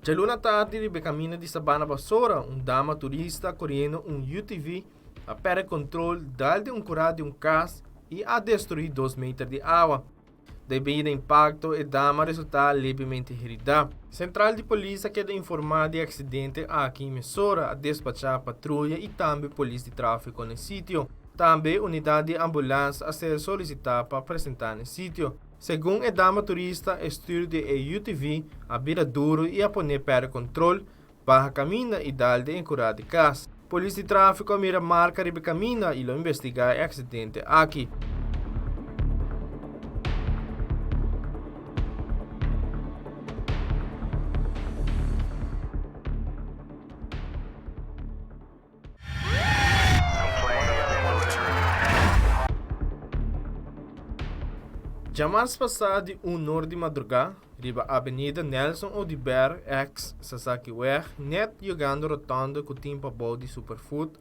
Già luna tardi ribecamina di Sabana Bassora, un dama turista correndo un UTV a perdere controle dal un curado di un cas e a destruir 2 metri di acqua. Devido impacto e dama risulta levemente ferida. Central di polizia chiede informare di accidente aqui in Messora a despachar patrulha e também polícia de tráfico no sítio. Também unidade de ambulância a ser solicitada para apresentar no sítio. Segundo a dama turista, estudo de UTV a vira duro e a poner para controle, barra camina e dalde encurar de casa. Polícia de tráfico mira marca ribe camina e lo investigar o acidente aqui. Jamais passado de norte de madrugada, riba a Avenida Nelson Odibert ex Sasaki Weg, net jogando rotondo com tempo bom de Superfood,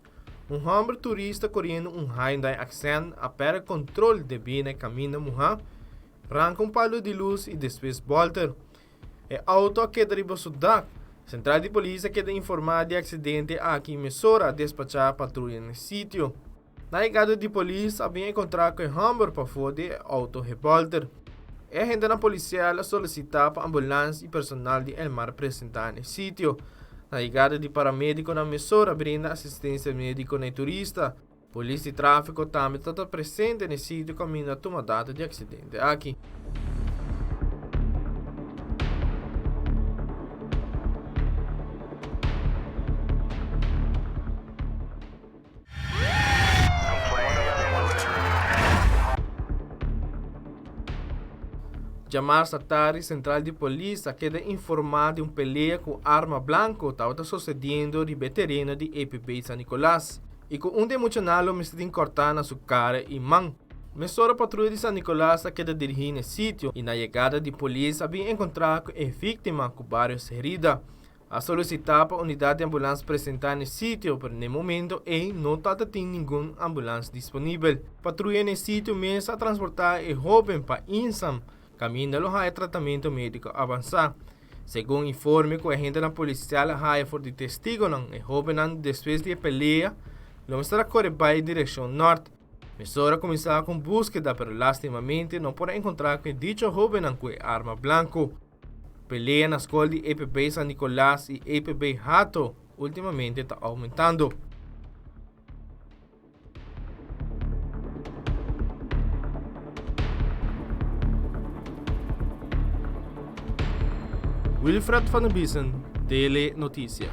homem turista correndo Hyundai Accent a pera controle de bem caminho morra, arranca palo de luz e depois volta. É auto que riba sudak. Central de polícia quer informar de acidente aqui em Messora a despachar patrulha no sítio. Na chegada de polícia, havia encontrado com o Humber para fora de auto-repórter. A agente policial solicitava ambulância e personal de Elmar apresentar no sítio. Na chegada de paramédico na Messora, brinda assistência médica no turista. Polícia de tráfico também está presente no sítio caminho a tomar data de acidente aqui. Jamar Satari, central de polícia, quer informar de pelea com arma branca estava sucedendo no terreno de EPB San Nicolás e com democional me está cortando sua cara e mão. Messora patrulha de San Nicolás quer dirigir no sítio e na chegada de polícia havia encontrado com a vítima com várias feridas. A solicitar para a unidade de ambulância apresentar no sítio, mas no momento não está tendo nenhuma ambulância disponível. Patrulha no sítio mesmo a transportar o jovem para Insam, caminhando a tratamento médico avançado. Segundo informe que a agente policial há for de testigo, o jovem depois de pelea, não estará correndo para a direção norte. Messora começou com búsqueda, mas lastimamente não pode encontrar com dicho jovem com arma branca. Pelea na escola de EPB San Nicolás e EPB Hato ultimamente está aumentando. Wilfred van den Biesen, Tele Notícia.